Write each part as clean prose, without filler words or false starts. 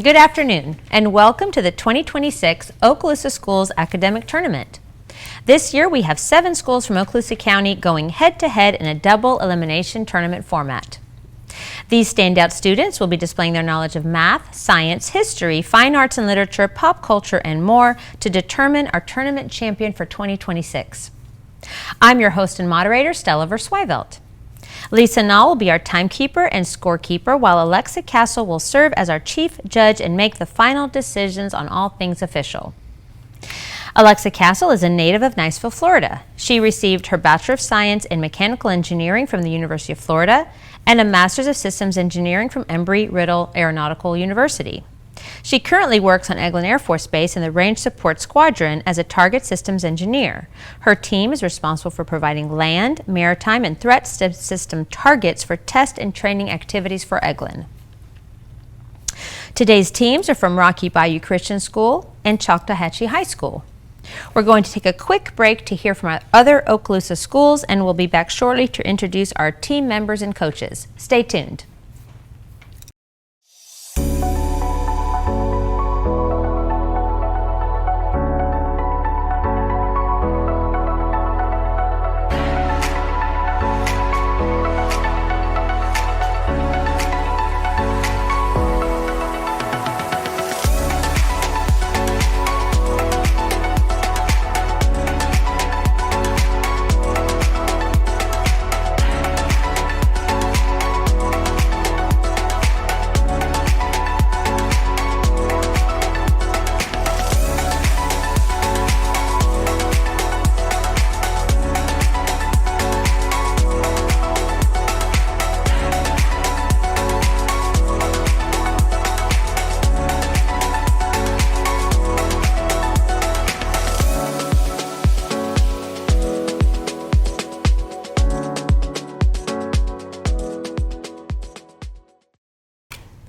Good afternoon, and welcome to the 2026 Okaloosa Schools Academic Tournament. This year we have 7 schools from Okaloosa County going head-to-head in a double elimination tournament format. These standout students will be displaying their knowledge of math, science, history, fine arts and literature, pop culture, and more to determine our tournament champion for 2026. I'm your host and moderator, Stella Verswyvelt. Lisa Nall will be our timekeeper and scorekeeper, while Alexa Castle will serve as our chief judge and make the final decisions on all things official. Alexa Castle is a native of Niceville, Florida. She received her Bachelor of Science in Mechanical Engineering from the University of Florida and a Master's of Systems Engineering from Embry-Riddle Aeronautical University. She currently works on Eglin Air Force Base in the Range Support Squadron as a Target Systems Engineer. Her team is responsible for providing land, maritime, and threat system targets for test and training activities for Eglin. Today's teams are from Rocky Bayou Christian School and Choctawhatchee High School. We're going to take a quick break to hear from our other Okaloosa schools, and we'll be back shortly to introduce our team members and coaches. Stay tuned.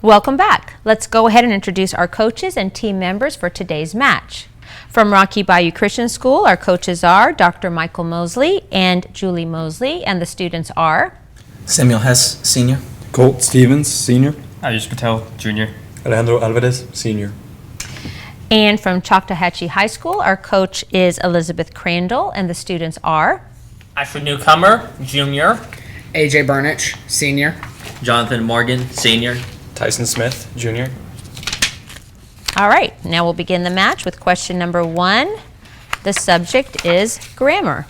Welcome back. Let's go ahead and introduce our coaches and team members for today's match. From Rocky Bayou Christian School, our coaches are Dr. Michael Mosley and Julie Mosley, and the students are Samuel Hess, Sr. Colt Stevens, Sr. Ayush Patel, Jr. Alejandro Alvarez, Sr. And from Choctawhatchee High School, our coach is Elizabeth Crandall, and the students are Asher Newcomer, Jr. AJ Burnich, Sr. Jonathan Morgan, Sr. Tyson Smith, Jr. All right, now we'll begin the match with question number 1. The subject is grammar.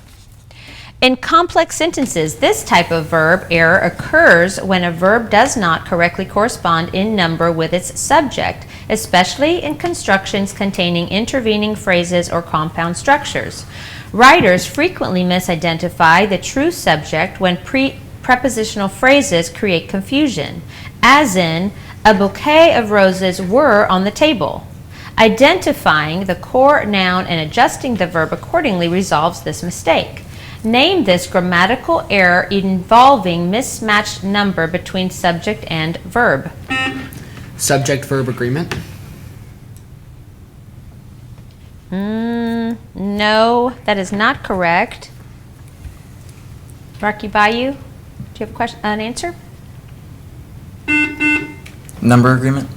In complex sentences, this type of verb error occurs when a verb does not correctly correspond in number with its subject, especially in constructions containing intervening phrases or compound structures. Writers frequently misidentify the true subject when prepositional phrases create confusion, as in, a bouquet of roses were on the table. Identifying the core noun and adjusting the verb accordingly resolves this mistake. Name this grammatical error involving mismatched number between subject and verb. Subject-verb agreement. No, that is not correct. Rocky Bayou, do you have an answer? Number agreement?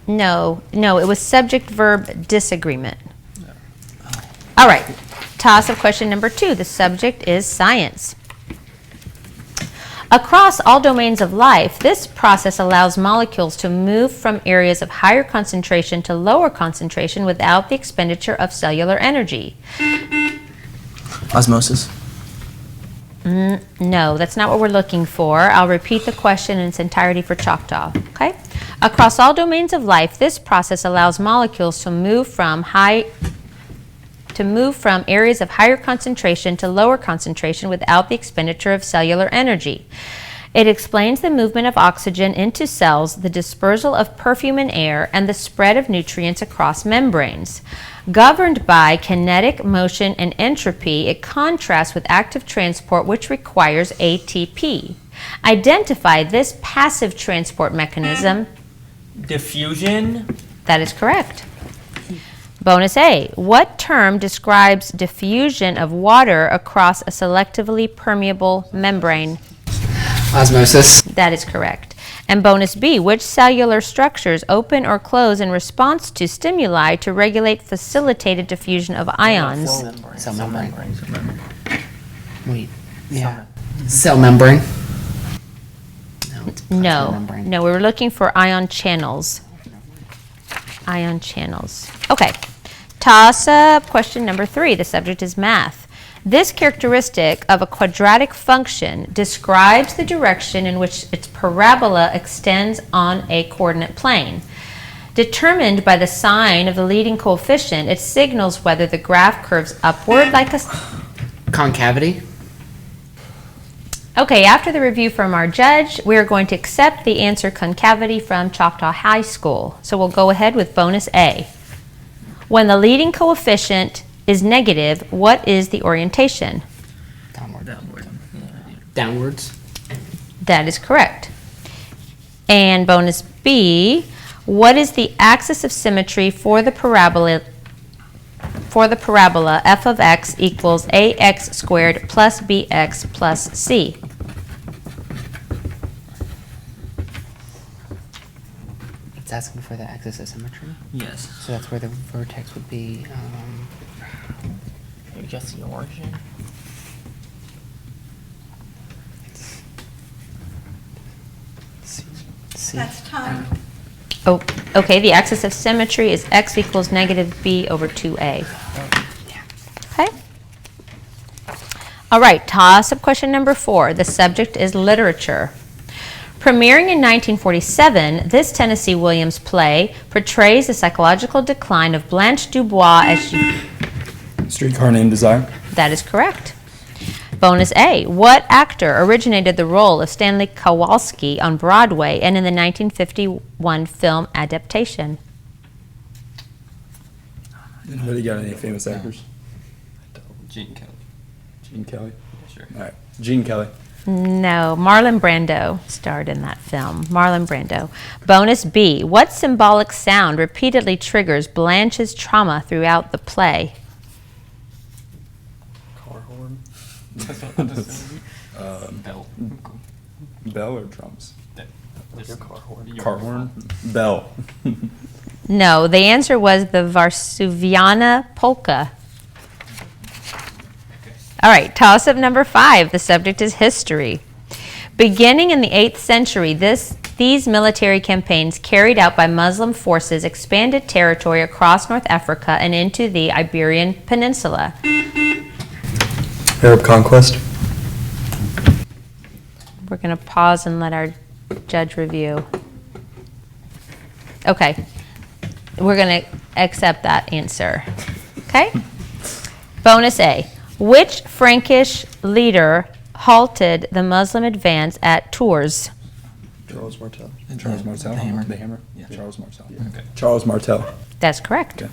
No, it was subject-verb disagreement. All right, toss of question number 2. The subject is science. Across all domains of life, this process allows molecules to move from areas of higher concentration to lower concentration without the expenditure of cellular energy. Osmosis? No, that's not what we're looking for. I'll repeat the question in its entirety for Choctaw, okay? Across all domains of life, this process allows molecules to move from areas of higher concentration to lower concentration without the expenditure of cellular energy. It explains the movement of oxygen into cells, the dispersal of perfume in air, and the spread of nutrients across membranes. Governed by kinetic motion and entropy, it contrasts with active transport, which requires ATP. Identify this passive transport mechanism. Diffusion. That is correct. Bonus A. What term describes diffusion of water across a selectively permeable membrane? Osmosis. That is correct. And bonus B, which cellular structures open or close in response to stimuli to regulate facilitated diffusion of ions? Cell membrane. Wait. Yeah. Cell membrane. No. Plasma membrane. No, we were looking for ion channels. Ion channels. Okay. Toss up question number 3. The subject is math. This characteristic of a quadratic function describes the direction in which its parabola extends on a coordinate plane. Determined by the sign of the leading coefficient, it signals whether the graph curves upward like a... Concavity. Okay, after the review from our judge, we are going to accept the answer concavity from Choctaw High School. So we'll go ahead with bonus A. When the leading coefficient is negative, what is the orientation? Downwards. That is correct. And bonus B, what is the axis of symmetry for the parabola f of x equals ax squared plus bx plus c? It's asking for the axis of symmetry. Yes. So that's where the vertex would be. Maybe just the origin. C. That's time. Oh, okay, the axis of symmetry is x equals negative b over 2a. Okay. All right, toss-up question number 4. The subject is literature. Premiering in 1947, this Tennessee Williams play portrays the psychological decline of Blanche Dubois as she... Streetcar Named Desire. That is correct. Bonus A. What actor originated the role of Stanley Kowalski on Broadway and in the 1951 film adaptation? Anybody got any famous actors? Gene Kelly. Gene Kelly? Sure. All right. Gene Kelly. No, Marlon Brando starred in that film. Marlon Brando. Bonus B. What symbolic sound repeatedly triggers Blanche's trauma throughout the play? Car horn. Bell. Bell or drums? Car horn. Car horn. Bell. No, the answer was the Varsuviana polka. All right, toss-up number 5. The subject is history. Beginning in the 8th century, these military campaigns carried out by Muslim forces expanded territory across North Africa and into the Iberian Peninsula. Arab conquest. We're going to pause and let our judge review. Okay, we're going to accept that answer. Okay? Bonus A. Which Frankish leader halted the Muslim advance at Tours? Charles Martel. Charles Martel. The Hammer. The Hammer. Yeah. Charles Martel. Yeah. Okay. Charles Martel. That's correct. Okay.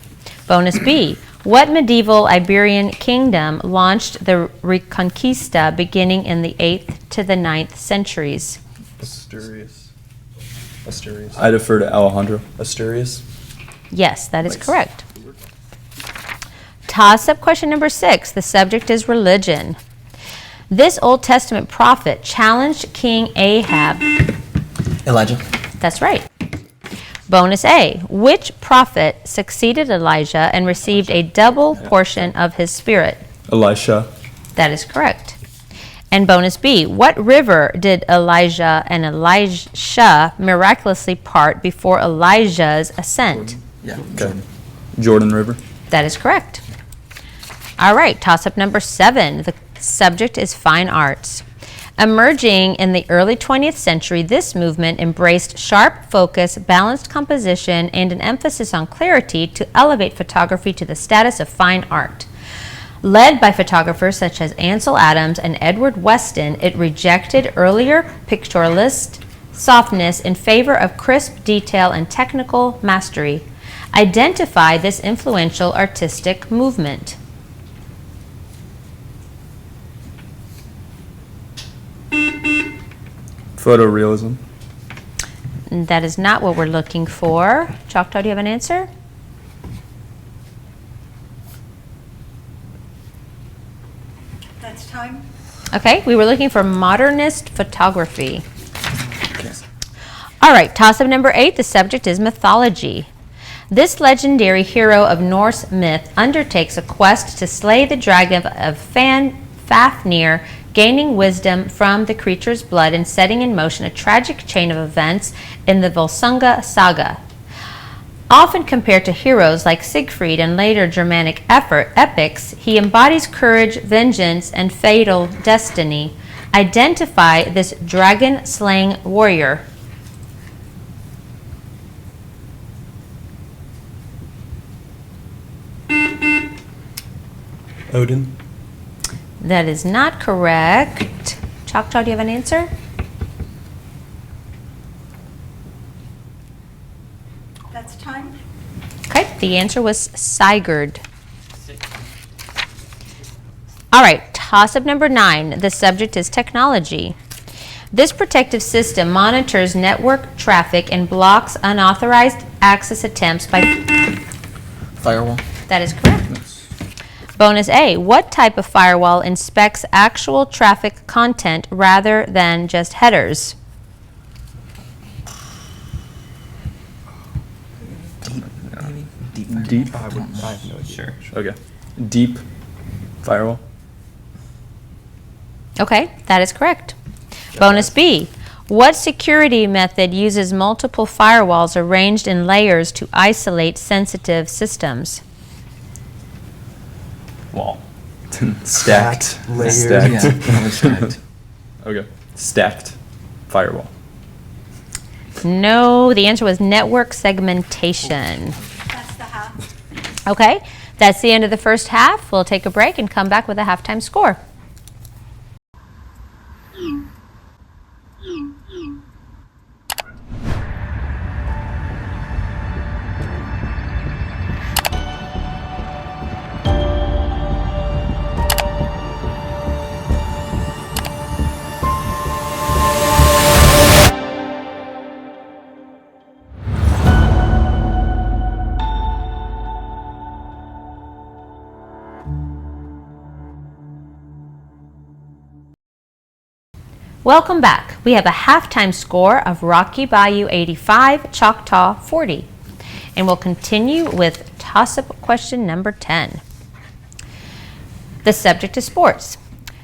Bonus B. What medieval Iberian kingdom launched the Reconquista beginning in the 8th to the 9th centuries? Asturias. I defer to Alejandro. Asturias. Yes, that is Nice. correct. Toss-up question number 6. The subject is religion. This Old Testament prophet challenged King Ahab. Elijah. That's right. Bonus A. Which prophet succeeded Elijah and received a double portion of his spirit? Elisha. That is correct. And bonus B. What river did Elijah and Elisha miraculously part before Elijah's ascent? Yeah. Okay. Jordan River. That is correct. All right, toss-up number 7. The subject is fine arts. Emerging in the early 20th century, this movement embraced sharp focus, balanced composition, and an emphasis on clarity to elevate photography to the status of fine art. Led by photographers such as Ansel Adams and Edward Weston, it rejected earlier pictorialist softness in favor of crisp detail and technical mastery. Identify this influential artistic movement. Photorealism. That is not what we're looking for. Choctaw, do you have an answer? That's time. Okay, we were looking for modernist photography. right, toss-up number 8. The subject is mythology. This legendary hero of Norse myth undertakes a quest to slay the dragon of Fafnir, gaining wisdom from the creature's blood and setting in motion a tragic chain of events in the Volsunga saga. Often compared to heroes like Siegfried and later Germanic epics, he embodies courage, vengeance, and fatal destiny. Identify this dragon-slaying warrior. Odin. That is not correct. Choctaw, do you have an answer? That's time. Okay, the answer was Sigurd. All right, toss-up number 9. The subject is technology. This protective system monitors network traffic and blocks unauthorized access attempts by... Firewall. That is correct. Bonus A, what type of firewall inspects actual traffic content rather than just headers? Deep? I have no idea. Sure. Okay. Deep firewall. Okay, that is correct. Bonus B, what security method uses multiple firewalls arranged in layers to isolate sensitive systems? Wall. Stacked. Layers. Stacked. Okay. Stacked firewall. No, the answer was network segmentation. That's the half. Okay, that's the end of the first half. We'll take a break and come back with a halftime score. Welcome back. We have a halftime score of Rocky Bayou 85, Choctaw 40. And we'll continue with toss-up question number 10. The subject is sports.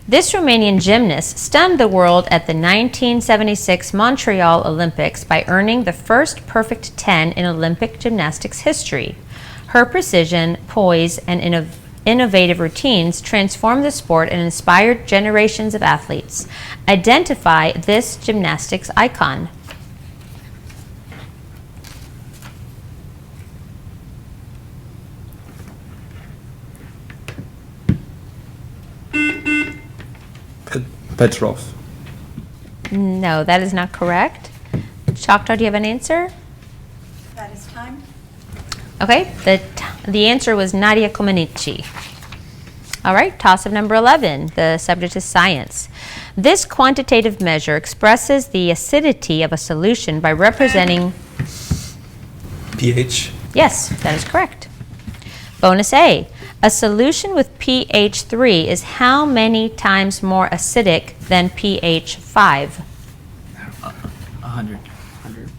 This Romanian gymnast stunned the world at the 1976 Montreal Olympics by earning the first perfect 10 in Olympic gymnastics history. Her precision, poise, and innovative routines transformed the sport and inspired generations of athletes. Identify this gymnastics icon. Petrov. No, that is not correct. Choctaw, do you have an answer? That is time. Okay, the answer was Nadia Comaneci. All right, toss-up number 11. The subject is science. This quantitative measure expresses the acidity of a solution by representing... pH. Yes, that is correct. Bonus A. A solution with pH 3 is how many times more acidic than pH 5? 100. 100.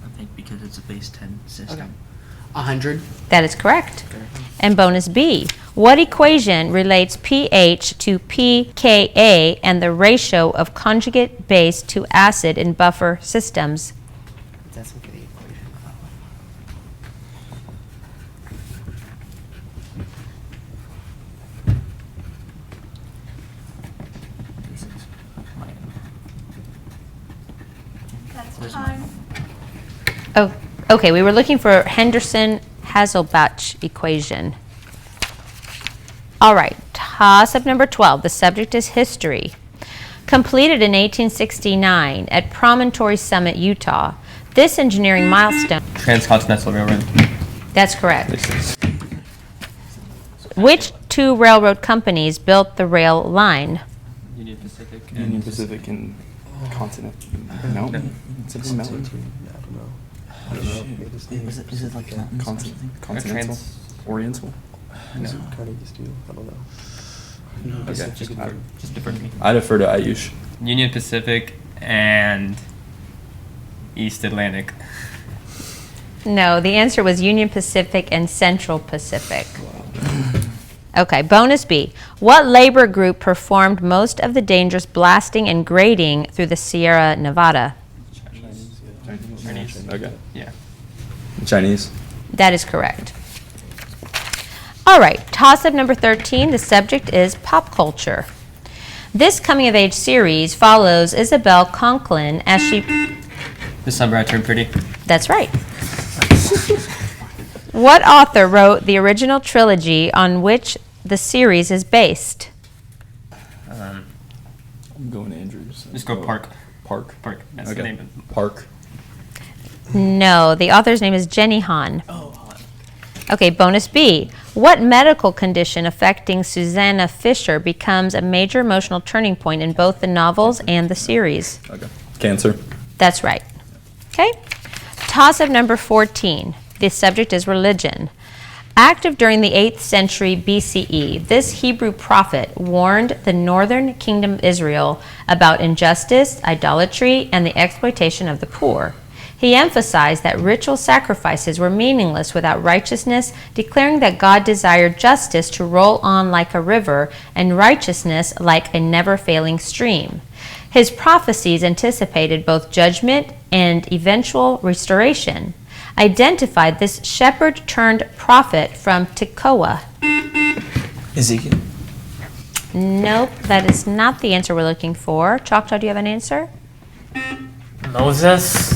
I think because it's a base 10 system. Okay. 100. That is correct. And bonus B. What equation relates pH to pKa and the ratio of conjugate base to acid in buffer systems? That's for the equation. That's time. Oh, okay, we were looking for Henderson-Hasselbalch equation. All right, toss-up number 12. The subject is history. Completed in 1869 at Promontory Summit, Utah, this engineering milestone... Transcontinental Railroad. That's correct. Which two railroad companies built the rail line? Union Pacific. Union Pacific and Continent. No. It's a mountain. I don't know. Is it like mountains or something? Continental? Oriental? Is it Carnegie Steel? I don't know. Okay. Just defer to me. I defer to Ayush. Union Pacific and East Atlantic. No, the answer was Union Pacific and Central Pacific. Okay, bonus B. What labor group performed most of the dangerous blasting and grading through the Sierra Nevada? Chinese. Okay. Yeah. Chinese. That is correct. All right, toss-up number 13. The subject is pop culture. This coming-of-age series follows Isabel Conklin as she... The summer I turned pretty. That's right. What author wrote the original trilogy on which the series is based? I'm going Andrews. Just go Park. Park. Park. That's Okay. the name of Park. No, the author's name is Jenny Han. Okay, bonus B. What medical condition affecting Susanna Fisher becomes a major emotional turning point in both the novels and the series? Okay. Cancer. That's right. Okay. Toss-up number 14. The subject is religion. Active during the 8th century BCE, this Hebrew prophet warned the northern kingdom of Israel about injustice, idolatry, and the exploitation of the poor. He emphasized that ritual sacrifices were meaningless without righteousness, declaring that God desired justice to roll on like a river and righteousness like a never-failing stream. His prophecies anticipated both judgment and eventual restoration. Identified this shepherd-turned-prophet from Tekoa. Ezekiel. Nope, that is not the answer we're looking for. Choctaw, do you have an answer? Moses.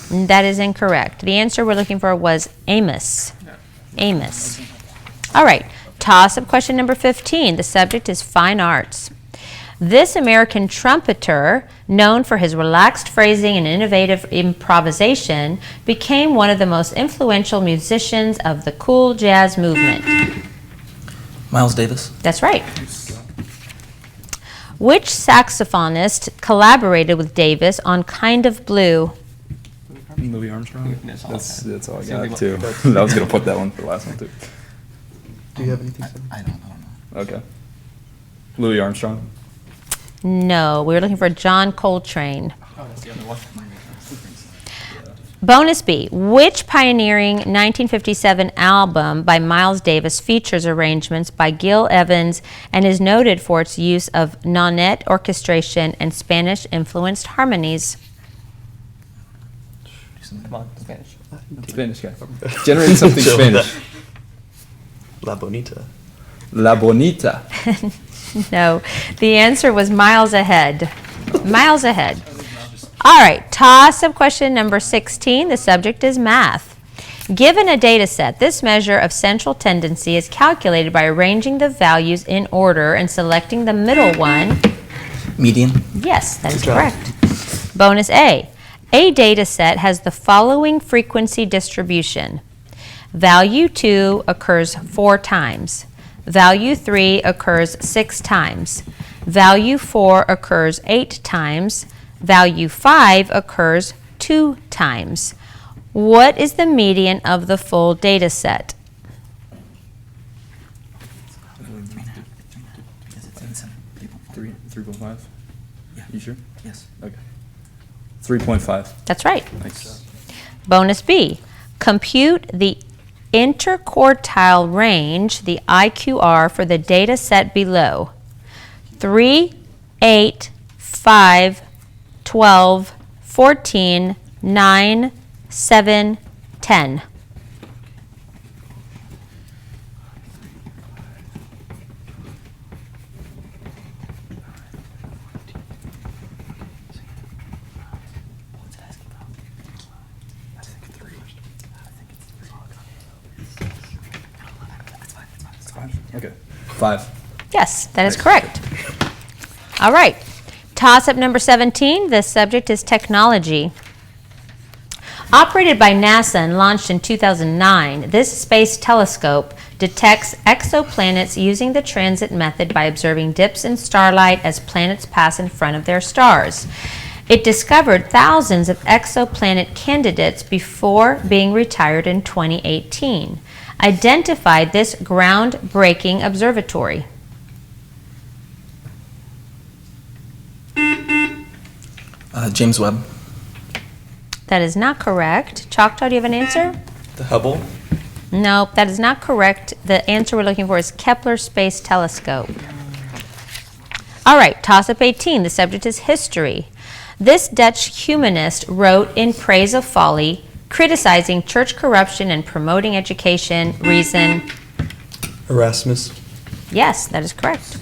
That is incorrect. The answer we're looking for was Amos. Amos. All right, toss-up question number 15. The subject is fine arts. This American trumpeter, known for his relaxed phrasing and innovative improvisation, became one of the most influential musicians of the cool jazz movement. Miles Davis. That's right. Which saxophonist collaborated with Davis on Kind of Blue? Louis Armstrong. That's all That's all I That's the only got one. too. I was gonna put that one for the last one too. Do you have anything? Sam? I don't know. Okay. Louis Armstrong. No, we were looking for John Coltrane. Oh, that's the other one. Bonus B. Which pioneering 1957 album by Miles Davis features arrangements by Gil Evans and is noted for its use of nonet orchestration and Spanish-influenced harmonies? Come on, Spanish. Spanish guy. Generate something Chill. Spanish. La Bonita. La Bonita. No, the answer was miles ahead. Miles ahead. All right, toss-up question number 16. The subject is math. Given a data set, this measure of central tendency is calculated by arranging the values in order and selecting the middle one. Median. Yes, that is Good job. correct. Bonus A. A data set has the following frequency distribution. Value 2 occurs 4 times. Value 3 occurs 6 times. Value 4 occurs 8 times. Value 5 occurs 2 times. What is the median of the full data set? Three, 3.5. Yeah. You sure? Yes. Okay. 3.5. That's right. Nice. Bonus B. Compute the interquartile range, the IQR, for the data set below. 3, 8, 5, 12, 14, 9, 7, 10. Okay. 5. Yes, that is Nice. correct. All right. Toss-up number 17. The subject is technology. Operated by NASA and launched in 2009, this space telescope detects exoplanets using the transit method by observing dips in starlight as planets pass in front of their stars. It discovered thousands of exoplanet candidates before being retired in 2018. Identified this groundbreaking observatory. James Webb. That is not correct. Choctaw, do you have an answer? The Hubble. Nope, that is not correct. The answer we're looking for is Kepler Space Telescope. All right, toss-up 18. The subject is history. This Dutch humanist wrote in praise of folly, criticizing church corruption and promoting education. Reason? Erasmus. Yes, that is correct.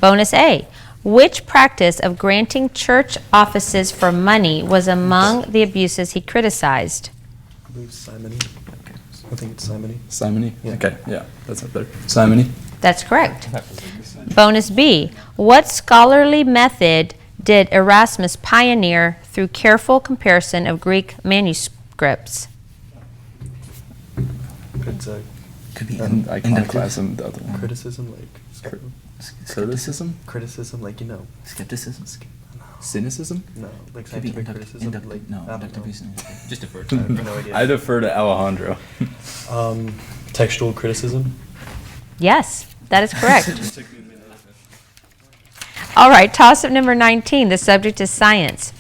Bonus A. Which practice of granting church offices for money was among the abuses he criticized? I believe simony. I think it's simony. Simony? Yeah. Okay, yeah, that's up there. Simony? That's correct. Bonus B. What scholarly method did Erasmus pioneer through careful comparison of Greek manuscripts? It's Could be And inductive. iconoclasm, the other one. criticism, like Criticism? criticism, like Skepticism? Cynicism? no, like Could be scientific criticism, like no, I don't inductive know. reasoning. Just defer I to have no idea. I defer to Alejandro. Textual Yes, that is correct. All right, toss-up number 19. The subject is science.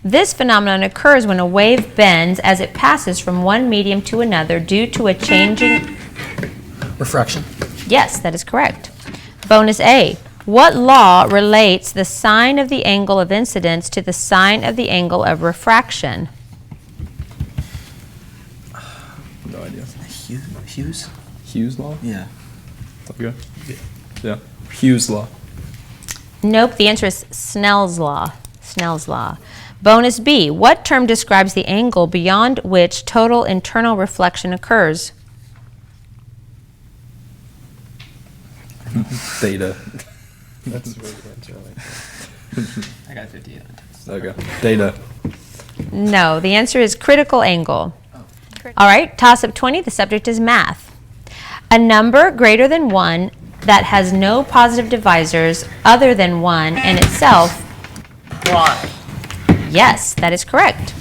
This phenomenon occurs when a wave bends as it passes from one medium to another due to a changing... Refraction. Yes, that is correct. Bonus A. What law relates the sine of the angle of incidence to the sine of the angle of refraction? No idea. Hughes? Hughes law? Yeah. Okay. Yeah. Hughes law. Nope, the answer is Snell's law. Snell's law. Bonus B. What term describes the angle beyond which total internal reflection occurs? Theta. That's a really good answer. I like that. I got 58 on test. Okay. Theta. No, the answer is critical angle. All right, toss-up 20. The subject is math. A number greater than 1 that has no positive divisors other than 1 and itself. Why? Yes, that is correct.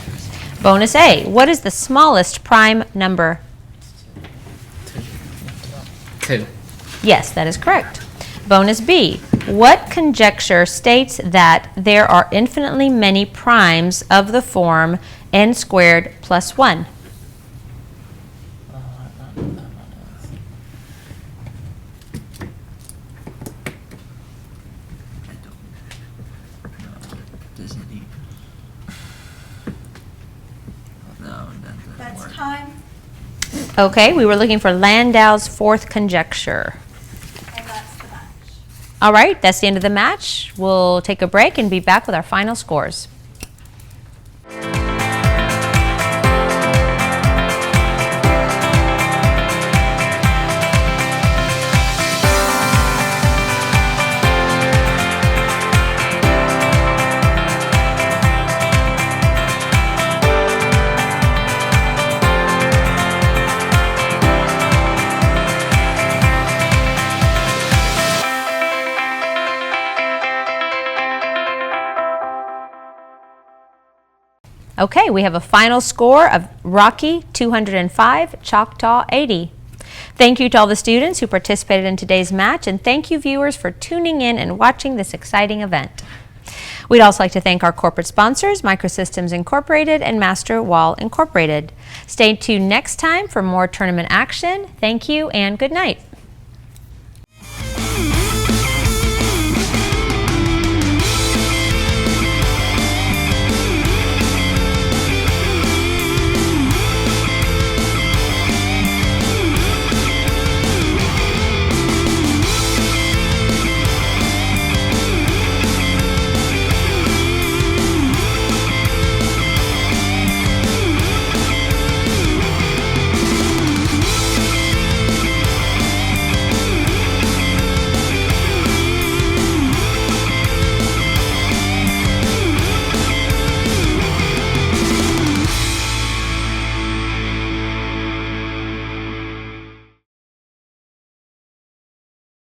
Bonus A. What is the smallest prime number? 2. Yes, that is correct. Bonus B. What conjecture states that there are infinitely many primes of the form n squared plus 1? Doesn't it eat? No, that That's doesn't work. time, Okay, we were looking for Landau's fourth conjecture. and that's the match. All right, that's the end of the match. We'll take a break and be back with our final scores. Okay, we have a final score of Rocky 205, Choctaw 80. Thank you to all the students who participated in today's match, and thank you viewers for tuning in and watching this exciting event. We'd also like to thank our corporate sponsors, Microsystems Incorporated and Master Wall Incorporated. Stay tuned next time for more tournament action. Thank you and good night.